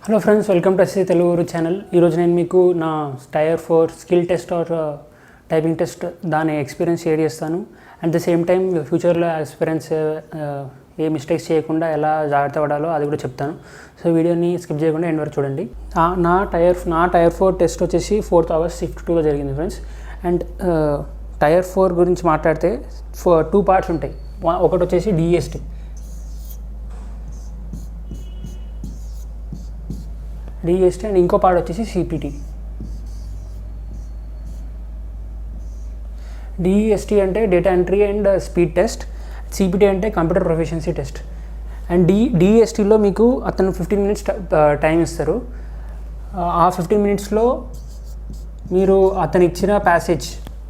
Hello friends, welcome to SC Telugu channel. ఈరోజు నేను మీకు నా tier 4 skill test or typing test దాని ఎక్స్పీరియన్స్ షేర్ చేస్తాను. అట్ ద సేమ్ టైం ఫ్యూచర్లో ఎక్స్పీరియన్స్ ఏ మిస్టేక్స్ చేయకుండా ఎలా జాగ్రత్త పడాలో అది కూడా చెప్తాను. సో వీడియోని స్కిప్ చేయకుండా ఎండ్ వరకు చూడండి. నా టైర్ 4 టెస్ట్ వచ్చేసి 4th August షిఫ్ట్ 2లో జరిగింది ఫ్రెండ్స్. అండ్ టైర్ 4 గురించి మాట్లాడితే 2 పార్ట్స్ ఉంటాయి. ఒకటి వచ్చేసి డిఎస్టీ అండ్ ఇంకో పార్ట్ వచ్చేసి సిపిటి. డిఎస్టీ అంటే data entry and speed test, CPT అంటే కంప్యూటర్ ప్రొఫిషియన్సీ టెస్ట్. అండ్ డిఎస్టీలో మీకు అతను 15 minutes టైం ఇస్తారు. ఆ 15 minutesలో మీరు అతను ఇచ్చిన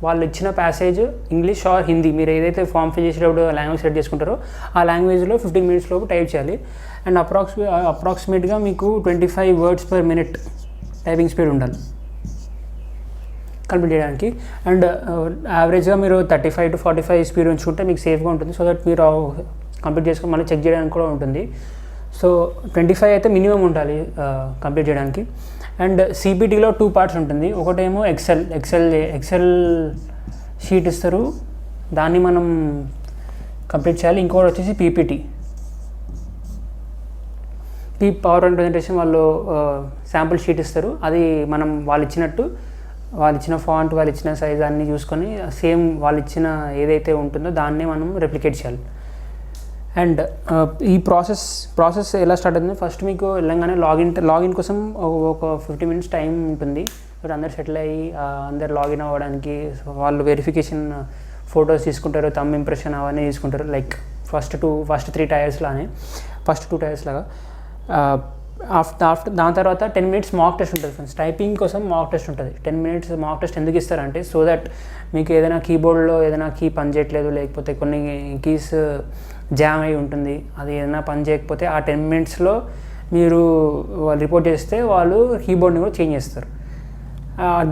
వాళ్ళు ఇచ్చిన ప్యాసేజ్ ఇంగ్లీష్ ఆర్ హిందీ, మీరు ఏదైతే ఫామ్ ఫిల్ చేసేటప్పుడు లాంగ్వేజ్ సెట్ చేసుకుంటారో ఆ లాంగ్వేజ్లో 15 minutes లోపు టైప్ చేయాలి. అండ్ అప్రాక్సిమేట్గా మీకు 25 words per minute typing speed ఉండాలి కంప్లీట్ చేయడానికి. అండ్ యావరేజ్గా మీరు 35 to 45 స్పీడ్ ఉంచుకుంటే మీకు సేఫ్గా ఉంటుంది. సో దట్ మీరు కంప్లీట్ చేసుకొని మళ్ళీ చెక్ చేయడానికి కూడా ఉంటుంది. సో 25 అయితే మినిమం ఉండాలి కంప్లీట్ చేయడానికి. అండ్ సిపిటీలో 2 parts ఉంటుంది. ఒకటేమో ఎక్సెల్ షీట్ ఇస్తారు, దాన్ని మనం కంప్లీట్ చేయాలి. ఇంకొకటి వచ్చేసి పీపీటీ, పవర్ పాయింట్ ప్రజెంటేషన్. వాళ్ళు శాంపుల్ షీట్ ఇస్తారు, అది మనం వాళ్ళు ఇచ్చిన ఫాంట్, వాళ్ళు ఇచ్చిన సైజ్ అన్నీ చూసుకొని సేమ్ వాళ్ళు ఇచ్చిన ఏదైతే ఉంటుందో దాన్నే మనం రెప్లికేట్ చేయాలి. అండ్ ఈ ప్రాసెస్ ఎలా స్టార్ట్ అవుతుంది, ఫస్ట్ మీకు వెళ్ళంగానే లాగిన్ కోసం ఒక 15 minutes టైం ఉంటుంది. బట్ అందరు సెటిల్ అయ్యి అందరు లాగిన్ అవ్వడానికి వాళ్ళు వెరిఫికేషన్ ఫొటోస్ తీసుకుంటారు, థంబ్ ఇంప్రెషన్ అవన్నీ తీసుకుంటారు. లైక్ ఫస్ట్ 3 టైర్స్ లానే, ఫస్ట్ 2 టైర్స్ లాగా. దాని తర్వాత 10 minutes మాక్ టెస్ట్ ఉంటుంది ఫ్రెండ్స్. టైపింగ్ కోసం మాక్ టెస్ట్ ఉంటుంది. 10 minutes మాక్ టెస్ట్ ఎందుకు ఇస్తారంటే సో దట్ మీకు ఏదైనా కీబోర్డ్లో ఏదైనా కీ పని చేయట్లేదు, లేకపోతే కొన్ని కీస్ జామ్ అయి ఉంటుంది, అది ఏదైనా పని చేయకపోతే ఆ 10 minutesలో మీరు వాళ్ళు రిపోర్ట్ చేస్తే వాళ్ళు కీబోర్డ్ని కూడా చేంజ్ చేస్తారు.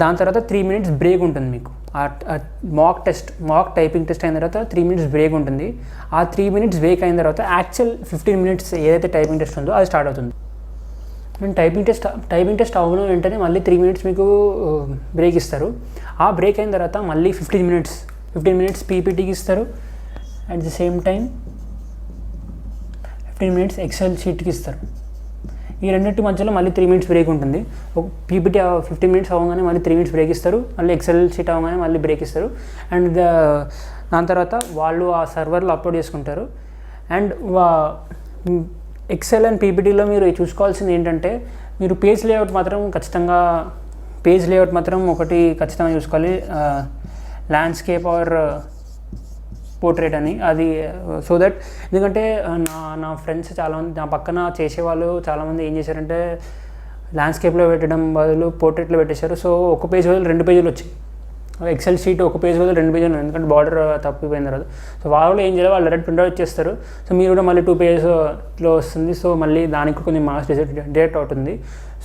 దాని తర్వాత 3 minutes బ్రేక్ ఉంటుంది మీకు. మాక్ టైపింగ్ టెస్ట్ అయిన తర్వాత 3 minutes బ్రేక్ ఉంటుంది. ఆ 3 minutes బ్రేక్ అయిన తర్వాత యాక్చువల్ 15 minutes ఏదైతే టైపింగ్ టెస్ట్ ఉందో అది స్టార్ట్ అవుతుంది. అండ్ టైపింగ్ టెస్ట్ అవ్వడం వెంటనే మళ్ళీ 3 minutes మీకు బ్రేక్ ఇస్తారు. ఆ బ్రేక్ అయిన తర్వాత మళ్ళీ 15 minutes పీపీటీకి ఇస్తారు. At the same time 15 minutes Excel షీట్కి ఇస్తారు. ఈ రెండింటి మధ్యలో మళ్ళీ 3 minutes బ్రేక్ ఉంటుంది. పీపీటీ 15 minutes అవ్వగానే మళ్ళీ 3 minutes బ్రేక్ ఇస్తారు, మళ్ళీ ఎక్సెల్ షీట్ అవ్వగానే మళ్ళీ బ్రేక్ ఇస్తారు. అండ్ దాని తర్వాత వాళ్ళు ఆ సర్వర్లో అప్లోడ్ చేసుకుంటారు. అండ్ ఎక్సెల్ అండ్ పీపీటీలో మీరు చూసుకోవాల్సింది ఏంటంటే, మీరు పేజ్ లేఅవుట్ మాత్రం ఒకటి ఖచ్చితంగా చూసుకోవాలి. ల్యాండ్స్కేప్ ఆర్ పోర్ట్రేట్ అని, అది సో దట్ ఎందుకంటే నా ఫ్రెండ్స్ చాలామంది నా పక్కన చేసేవాళ్ళు చాలామంది ఏం చేశారంటే ల్యాండ్స్కేప్లో పెట్టడం బదులు పోర్ట్రేట్లో పెట్టేశారు. సో ఒక పేజ్ బదులు 2 pages వచ్చాయి. ఎక్సెల్ షీట్ ఒక పేజ్ బదులు 2 pages, ఎందుకంటే బార్డర్ తప్పిపోయిన తర్వాత. సో వాళ్ళు ఏం చేయాలి, వాళ్ళు డైరెక్ట్ ప్రింట్అవుట్ ఇచ్చేస్తారు. సో మీరు కూడా మళ్ళీ 2 pagesలో వస్తుంది. సో మళ్ళీ దానికి కొన్ని మార్క్స్ డిడక్ట్ అవుతుంది.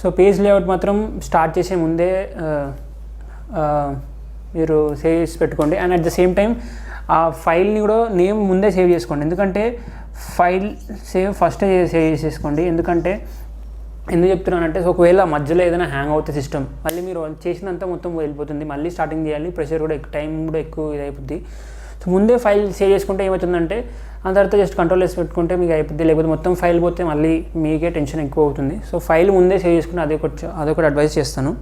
సో పేజ్ లేఅవుట్ మాత్రం స్టార్ట్ చేసే ముందే మీరు సేవ్ చేసి పెట్టుకోండి. And at the same time ఆ ఫైల్ని కూడా నేమ్ ముందే సేవ్ చేసుకోండి. ఎందుకంటే ఫైల్ ఫస్ట్ సేవ్ చేసేసుకోండి. ఎందుకంటే ఎందుకు చెప్తున్నానంటే, ఒకవేళ మధ్యలో ఏదైనా హ్యాంగ్ అవుతుంది సిస్టమ్, మళ్ళీ మీరు చేసినంత మొత్తం వెళ్ళిపోతుంది, మళ్ళీ స్టార్టింగ్ చేయాలి, ప్రెషర్ కూడా టైం కూడా ఎక్కువ ఇదైపోద్ది. సో ముందే ఫైల్ సేవ్ చేసుకుంటే ఏమవుతుందంటే ఆ తర్వాత జస్ట్ కంట్రోల్ చేసి పెట్టుకుంటే మీకు అయిపోద్ది. లేకపోతే మొత్తం ఫైల్ పోతే మళ్ళీ మీకే టెన్షన్ ఎక్కువ అవుతుంది. సో ఫైల్ ముందే సేవ్ చేసుకుంటే అదొకటి అడ్వైస్ చేస్తాను.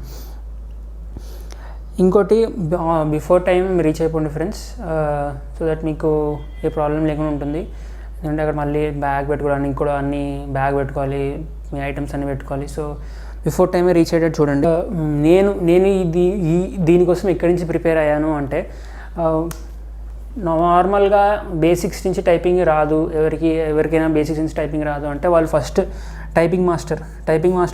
ఇంకోటి, బిఫోర్ టైం రీచ్ అయిపోండి ఫ్రెండ్స్, సో దట్ మీకు ఏ ప్రాబ్లం లేకుండా ఉంటుంది. ఎందుకంటే అక్కడ మళ్ళీ బ్యాగ్ పెట్టుకోవడానికి కూడా బ్యాగ్ పెట్టుకోవాలి, మీ ఐటమ్స్ అన్నీ పెట్టుకోవాలి. సో బిఫోర్ టైమే రీచ్ అయ్యేటట్టు చూడండి. నేను దీనికోసం ఎక్కడి నుంచి ప్రిపేర్ అయ్యాను అంటే, నార్మల్గా బేసిక్స్ నుంచి టైపింగ్ రాదు, ఎవరికైనా బేసిక్స్ నుంచి టైపింగ్ రాదు అంటే వాళ్ళు ఫస్ట్ టైపింగ్ మాస్టర్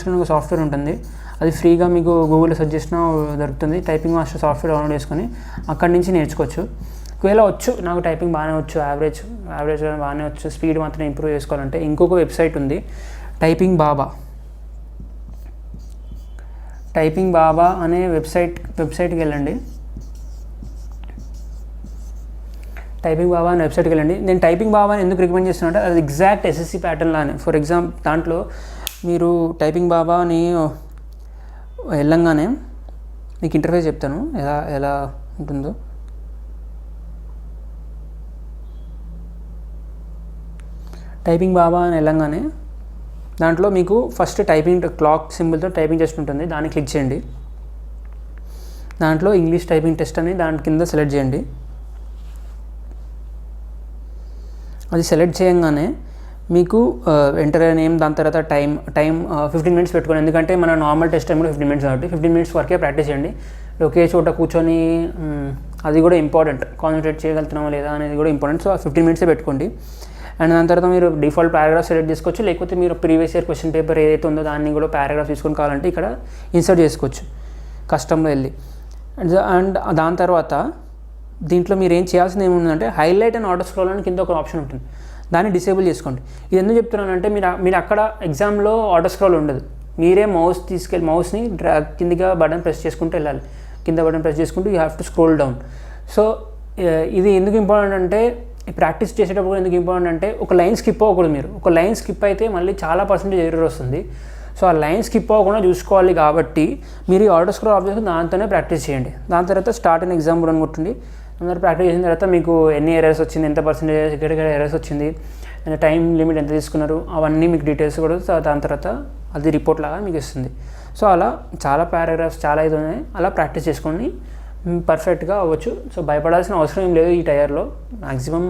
అని ఒక సాఫ్ట్వేర్ ఉంటుంది. అది ఫ్రీగా మీకు గూగుల్లో సెర్చ్ చేసినా దొరుకుతుంది. టైపింగ్ మాస్టర్ సాఫ్ట్వేర్ డౌన్లోడ్ చేసుకొని అక్కడి నుంచి నేర్చుకోవచ్చు. ఒకవేళ నాకు టైపింగ్ బాగానే వచ్చు, యావరేజ్ బాగానే వచ్చు, స్పీడ్ మాత్రం ఇంప్రూవ్ చేసుకోవాలంటే ఇంకొక వెబ్సైట్ ఉంది, టైపింగ్ బాబా అనే వెబ్సైట్కి వెళ్ళండి. టైపింగ్ బాబా అనే వెబ్సైట్కి వెళ్ళండి. నేను టైపింగ్ బాబా అని ఎందుకు రికమెండ్ చేస్తున్నా అంటే, అది ఎగ్జాక్ట్ ఎస్ఎస్సి ప్యాటర్న్ లానే. ఫర్ ఎగ్జాంపుల్ దాంట్లో మీరు టైపింగ్ బాబాని వెళ్ళంగానే మీకు ఇంటర్ఫేస్ చెప్తాను ఎలా ఉంటుందో. టైపింగ్ బాబా అని వెళ్ళంగానే దాంట్లో మీకు ఫస్ట్ టైపింగ్ క్లాక్ సింబల్తో టైపింగ్ టెస్ట్ ఉంటుంది, దాన్ని క్లిక్ చేయండి. దాంట్లో ఇంగ్లీష్ టైపింగ్ టెస్ట్ అని దాని కింద సెలెక్ట్ చేయండి. అది సెలెక్ట్ చేయంగానే మీకు ఎంటర్ నేమ్, దాని తర్వాత టైం 15 minutes పెట్టుకోండి. ఎందుకంటే మన నార్మల్ టెస్ట్ టైం కూడా 15 minutes కాబట్టి 15 minutes వరకే ప్రాక్టీస్ చేయండి. ఒకే చోట కూర్చొని అది కూడా ఇంపార్టెంట్, కాన్సన్ట్రేట్ చేయగలుగుతున్నామా లేదా అనేది కూడా ఇంపార్టెంట్. సో 15 minutes పెట్టుకోండి. అండ్ దాని తర్వాత మీరు డిఫాల్ట్ పారాగ్రాఫ్ సెలెక్ట్ చేసుకోవచ్చు, లేకపోతే మీరు ప్రీవియస్ ఇయర్ క్వశ్చన్ పేపర్ ఏదైతే ఉందో దాన్ని కూడా పారాగ్రాఫ్ తీసుకొని కావాలంటే ఇక్కడ ఇన్సర్ట్ చేసుకోవచ్చు కస్టమ్లో వెళ్ళి. అండ్ దాని తర్వాత దీంట్లో మీరు ఏం చేయాల్సింది ఏముందంటే హైలైట్ అండ్ ఆటో స్క్రోల్ అని కింద ఒక ఆప్షన్ ఉంటుంది, దాన్ని డిసేబుల్ చేసుకోండి. ఇది ఎందుకు చెప్తున్నానంటే మీరు అక్కడ ఎగ్జామ్లో ఆటో స్క్రోల్ ఉండదు, మీరే మౌస్ని కిందిగా బటన్ ప్రెస్ చేసుకుంటూ వెళ్ళాలి. కింద బటన్ ప్రెస్ చేసుకుంటూ you have to scroll down. So ఇది ఎందుకు ఇంపార్టెంట్ అంటే ప్రాక్టీస్ చేసేటప్పుడు ఎందుకు ఇంపార్టెంట్ అంటే ఒక లైన్ స్కిప్ అవ్వకూడదు. మీరు ఒక లైన్ స్కిప్ అయితే మళ్ళీ చాలా పర్సెంటేజ్ ఎర్రర్ వస్తుంది. సో ఆ లైన్ స్కిప్ అవ్వకుండా చూసుకోవాలి కాబట్టి మీరు ఈ ఆటో స్క్రోల్ ఆఫ్ చేసుకుని దాంతోనే ప్రాక్టీస్ చేయండి. దాని తర్వాత స్టార్ట్ అండ్ ఎగ్జామ్ కూడా కొట్టండి. అందరూ ప్రాక్టీస్ చేసిన తర్వాత మీకు ఎన్ని ఎర్రర్స్ వచ్చింది, ఎంత పర్సెంటేజ్ ఎక్కడెక్కడ ఎర్రర్స్ వచ్చింది, టైం లిమిట్ ఎంత తీసుకున్నారు, అవన్నీ మీకు డీటెయిల్స్ కూడా దాని తర్వాత అది రిపోర్ట్ లాగా మీకు ఇస్తుంది. సో అలా చాలా పారాగ్రాఫ్స్ చాలా ఇది ఉన్నాయి, అలా ప్రాక్టీస్ చేసుకొని పర్ఫెక్ట్గా అవ్వచ్చు. సో భయపడాల్సిన అవసరం ఏం లేదు ఈ టైర్లో మ్యాక్సిమం.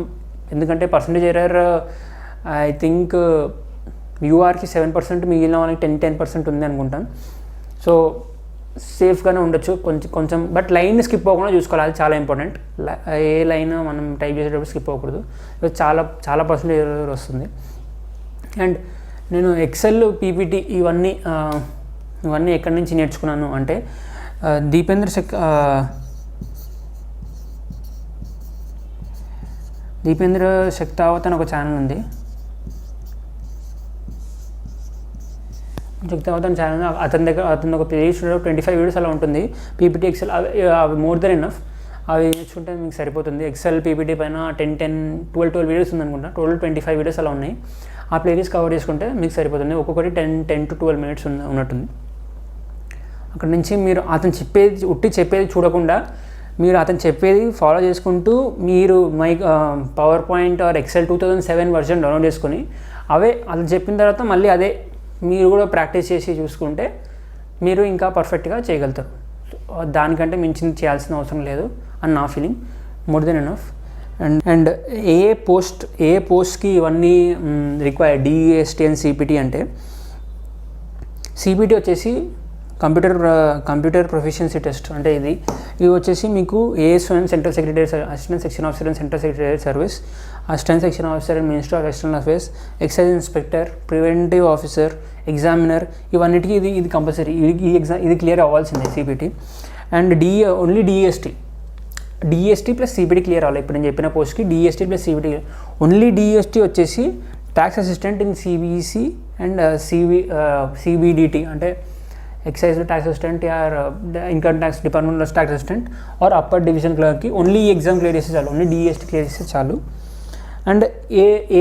ఎందుకంటే పర్సంటేజ్ ఎర్రర్ ఐ థింక్ యూఆర్కి 7%, మిగిలిన వాళ్ళకి 10% ఉంది అనుకుంటాను. సో సేఫ్గానే ఉండొచ్చు కొంచెం. బట్ లైన్ స్కిప్ అవ్వకుండా చూసుకోవాలి, అది చాలా ఇంపార్టెంట్. ఏ లైన్ మనం టైప్ చేసేటప్పుడు స్కిప్ అవ్వకూడదు, చాలా పర్సెంటేజ్ ఎర్రర్ వస్తుంది. అండ్ నేను ఎక్సెల్, పీపీటీ ఇవన్నీ ఎక్కడి నుంచి నేర్చుకున్నాను అంటే దీపేంద్ర శక్తావత్ అని ఒక ఛానల్ ఉంది. శక్తావత్ అని ఛానల్, అతని ఒక ప్లేలిస్ట్ 25 వీడియోస్ అలా ఉంటుంది. పీపీటీ, ఎక్సెల్ అవి మోర్ దెన్ ఎనఫ్. అవి నేర్చుకుంటే మీకు సరిపోతుంది. ఎక్సెల్, పీపీటీ పైన 12 వీడియోస్ ఉందనుకుంటా. టోటల్ 25 వీడియోస్ అలా ఉన్నాయి. ఆ ప్లేలిస్ట్ కవర్ చేసుకుంటే మీకు సరిపోతుంది. ఒక్కొక్కటి 10 to 12 minutes ఉన్నట్టుంది. అక్కడ నుంచి మీరు అతను చెప్పేది చూడకుండా మీరు అతను చెప్పేది ఫాలో చేసుకుంటూ మీరు PowerPoint or Excel 2007 version download చేసుకొని అతను చెప్పిన తర్వాత మళ్ళీ అదే మీరు కూడా ప్రాక్టీస్ చేసి చూసుకుంటే మీరు ఇంకా పర్ఫెక్ట్గా చేయగలుగుతారు. దానికంటే మించింది చేయాల్సిన అవసరం లేదు అని నా feeling. More than enough. And ఏ పోస్ట్కి ఇవన్నీ రిక్వైర్డ్ డిఎస్టీ అండ్ సిపిటి అంటే సిపిటి వచ్చేసి కంప్యూటర్ ప్రొఫిషియన్సీ టెస్ట్. అంటే ఇవి వచ్చేసి మీకు ASOM central secretary, assistant section officer and central secretary service, assistant section officer and minister of external affairs, excise inspector, preventive officer, examiner, ఇవన్నిటికీ ఇది compulsory. ఇది clear అవ్వాల్సిందే CPT. And only DST plus CBD clear అవ్వాలి. ఇప్పుడు నేను చెప్పిన పోస్ట్కి DST plus CBD. Only DST వచ్చేసి tax assistant in CBC and CBDT అంటే excise tax assistant or income tax డిపార్ట్మెంట్లో tax assistant or upper division క్లర్క్కి ఓన్లీ ఈ ఎగ్జామ్ క్లియర్ చేస్తే చాలు. ఓన్లీ డిఎస్టీ క్లియర్ చేస్తే చాలు. అండ్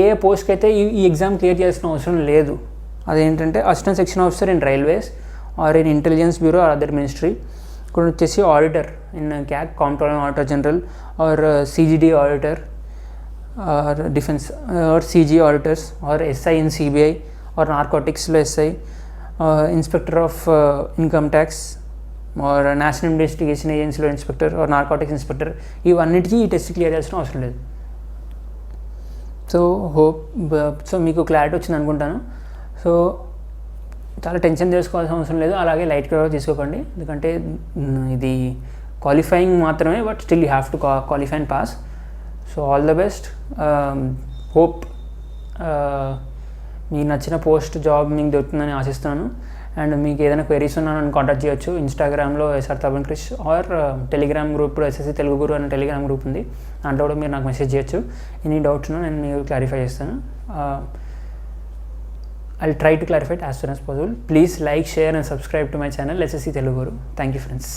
ఏ పోస్ట్కి అయితే ఈ ఎగ్జామ్ క్లియర్ చేయాల్సిన అవసరం లేదు. అదేంటంటే assistant section officer in railways or in intelligence bureau or other ministry. ఇక్కడ వచ్చేసి auditor in CAG, comptroller auditor general or CGD auditor or defence or CG auditors or SI in CBI or నార్కోటిక్స్లో SI, inspector of income tax or national investigation ఏజెన్సీలో inspector or narcotics inspector. ఇవన్నిటికీ ఈ test clear చేయాల్సిన అవసరం లేదు. So మీకు clarity వచ్చింది అనుకుంటాను. సో చాలా టెన్షన్ చేసుకోవాల్సిన అవసరం లేదు, అలాగే లైట్గా తీసుకోకండి. ఎందుకంటే ఇది క్వాలిఫైయింగ్ మాత్రమే, but still you have to qualify and pass. So all the best. Hope మీకు నచ్చిన పోస్ట్ జాబ్ మీకు దొరుకుతుందని ఆశిస్తున్నాను. అండ్ మీకు ఏదైనా క్వెరీస్ ఉన్నా నన్ను కాంటాక్ట్ చేయొచ్చు. ఇన్స్టాగ్రామ్లో SR Tapan Krish or Telegram గ్రూప్లో ఎస్ఎస్సి తెలుగు గురు అనే టెలిగ్రామ్ గ్రూప్ ఉంది, దాంట్లో కూడా మీరు నాకు మెసేజ్ చేయొచ్చు. ఎనీ డౌట్స్ ఉన్నా నేను మీకు క్లారిఫై చేస్తాను. I'll try to clarify it as soon as possible. Please like, share and subscribe to my channel SSC Telugu Guru. Thank you friends.